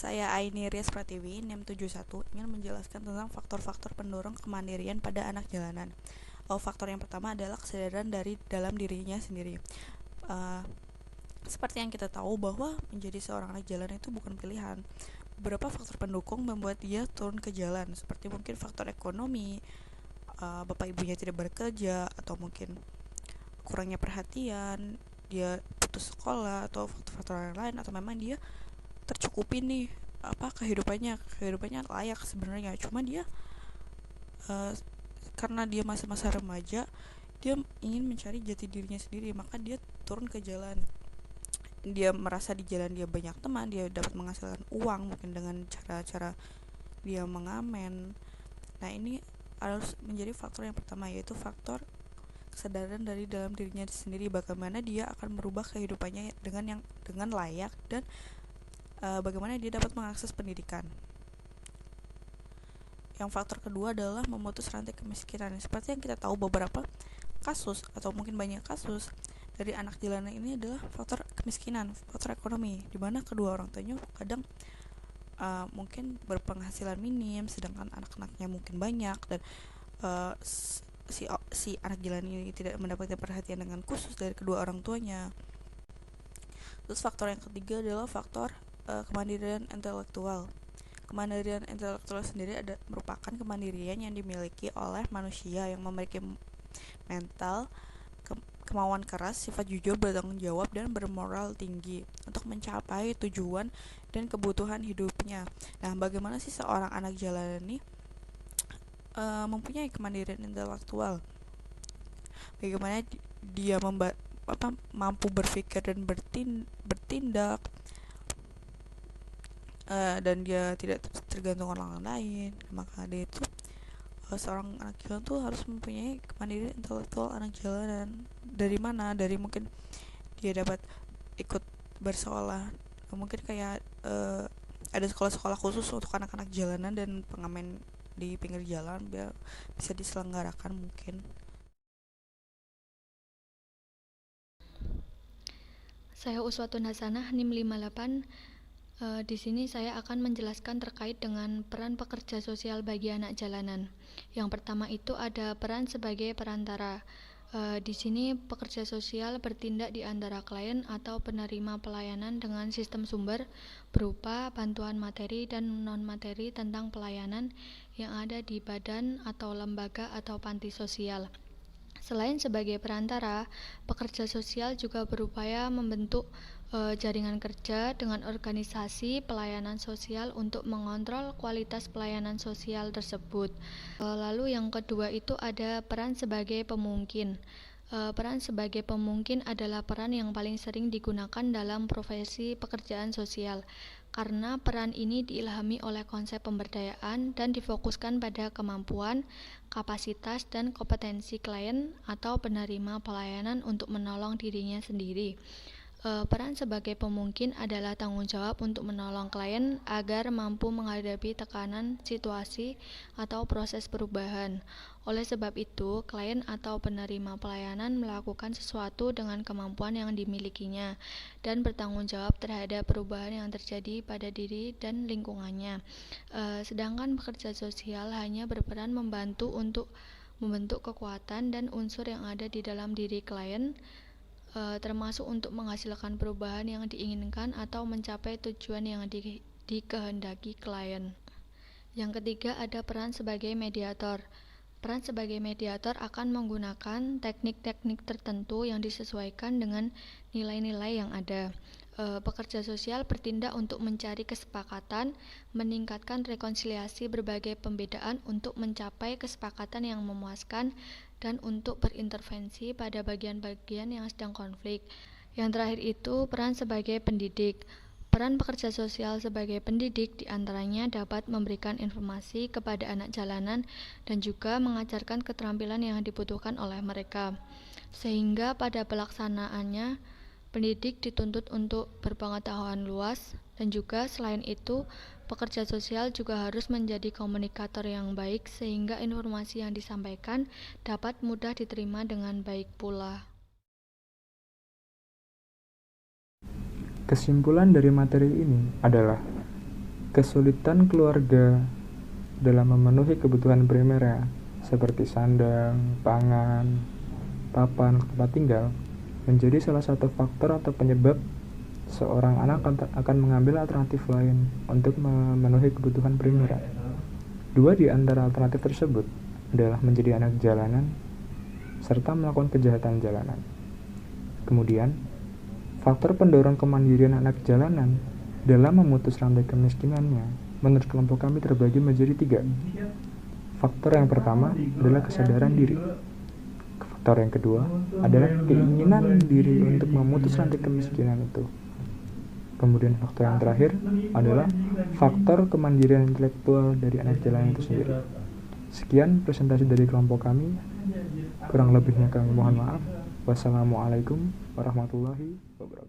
Saya Aini Rias Pratiwi, NIM 71, ingin menjelaskan tentang faktor-faktor pendorong kemandirian pada anak jalanan. Faktor yang pertama adalah kesadaran dari dalam dirinya sendiri. Uh, Seperti yang kita tahu bahwa menjadi seorang anak jalanan itu bukan pilihan. Beberapa faktor pendukung membuat dia turun ke jalan, seperti mungkin faktor ekonomi, bapak ibunya tidak bekerja, atau mungkin kurangnya perhatian, dia putus sekolah, atau faktor-faktor yang lain, atau memang dia tercukupi nih kehidupannya layak sebenarnya, cuma dia uh, karena dia masa-masa remaja, dia ingin mencari jati dirinya sendiri, maka dia turun ke jalan. Dia merasa di jalan dia banyak teman, dia dapat menghasilkan uang mungkin dengan cara-cara dia mengamen. Nah, ini harus menjadi faktor yang pertama, yaitu faktor kesadaran dari dalam dirinya sendiri, bagaimana dia akan merubah kehidupannya dengan layak, dan bagaimana dia dapat mengakses pendidikan. Yang faktor kedua adalah memutus rantai kemiskinan. Seperti yang kita tahu, beberapa kasus atau mungkin banyak kasus dari anak jalanan ini adalah faktor kemiskinan, faktor ekonomi, di mana kedua orang tuanya kadang mungkin berpenghasilan minim, sedangkan anak-anaknya mungkin banyak, dan si anak jalanan ini tidak mendapatkan perhatian dengan khusus dari kedua orang tuanya. Terus faktor yang ketiga adalah faktor kemandirian intelektual. Kemandirian intelektual sendiri merupakan kemandirian yang dimiliki oleh manusia yang memiliki mental, kemauan keras, sifat jujur, bertanggung jawab, dan bermoral tinggi untuk mencapai tujuan dan kebutuhan hidupnya. Nah, bagaimana sih seorang anak jalanan ini mempunyai kemandirian intelektual? Bagaimana dia mampu berpikir dan bertindak, dan dia tidak tergantung orang lain. Maka dia itu seorang anak jalanan tuh harus mempunyai kemandirian intelektual anak jalanan. Dari mana? Dari mungkin dia dapat ikut bersekolah, mungkin kayak ada sekolah-sekolah khusus untuk anak-anak jalanan dan pengamen di pinggir jalan, biar bisa diselenggarakan mungkin. Saya Uswatun Hasanah, NIM 58. Di sini saya akan menjelaskan terkait dengan peran pekerja sosial bagi anak jalanan. Yang pertama itu ada peran sebagai perantara. Di sini pekerja sosial bertindak di antara klien atau penerima pelayanan dengan sistem sumber berupa bantuan materi dan non-materi tentang pelayanan yang ada di badan atau lembaga atau panti sosial. Selain sebagai perantara, pekerja sosial juga berupaya membentuk jaringan kerja dengan organisasi pelayanan sosial untuk mengontrol kualitas pelayanan sosial tersebut. Lalu yang kedua itu ada peran sebagai pemungkin. Peran sebagai pemungkin adalah peran yang paling sering digunakan dalam profesi pekerjaan sosial, karena peran ini diilhami oleh konsep pemberdayaan dan difokuskan pada kemampuan, kapasitas, dan kompetensi klien atau penerima pelayanan untuk menolong dirinya sendiri. Peran sebagai pemungkin adalah tanggung jawab untuk menolong klien agar mampu menghadapi tekanan situasi atau proses perubahan. Oleh sebab itu, klien atau penerima pelayanan melakukan sesuatu dengan kemampuan yang dimilikinya dan bertanggung jawab terhadap perubahan yang terjadi pada diri dan lingkungannya. Sedangkan pekerja sosial hanya berperan membantu untuk membentuk kekuatan dan unsur yang ada di dalam diri klien, termasuk untuk menghasilkan perubahan yang diinginkan atau mencapai tujuan yang dikehendaki klien. Yang ketiga ada peran sebagai mediator. Peran sebagai mediator akan menggunakan teknik-teknik tertentu yang disesuaikan dengan nilai-nilai yang ada. Pekerja sosial bertindak untuk mencari kesepakatan, meningkatkan rekonsiliasi berbagai pembedaan untuk mencapai kesepakatan yang memuaskan, dan untuk berintervensi pada bagian-bagian yang sedang konflik. Yang terakhir itu peran sebagai pendidik. Peran pekerja sosial sebagai pendidik diantaranya dapat memberikan informasi kepada anak jalanan dan juga mengajarkan keterampilan yang dibutuhkan oleh mereka. Sehingga pada pelaksanaannya, pendidik dituntut untuk berpengetahuan luas, dan juga selain itu, pekerja sosial juga harus menjadi komunikator yang baik sehingga informasi yang disampaikan dapat mudah diterima dengan baik pula. Kesimpulan dari materi ini adalah Kesulitan keluarga dalam memenuhi kebutuhan primernya seperti sandang, pangan, papan, tempat tinggal menjadi salah satu faktor atau penyebab seorang anak akan mengambil alternatif lain untuk memenuhi kebutuhan primernya. Dua di antara alternatif tersebut adalah menjadi anak jalanan serta melakukan kejahatan jalanan. Kemudian, faktor pendorong kemandirian anak jalanan dalam memutus rantai kemiskinannya menurut kelompok kami terbagi menjadi 3. Faktor yang pertama adalah kesadaran diri. Faktor yang kedua adalah keinginan diri untuk memutus rantai kemiskinan itu. Kemudian faktor yang terakhir adalah faktor kemandirian intelektual dari anak jalanan itu sendiri. Sekian presentasi dari kelompok kami. Kurang lebihnya kami mohon maaf. Wassalamualaikum warahmatullahi wabarakatuh.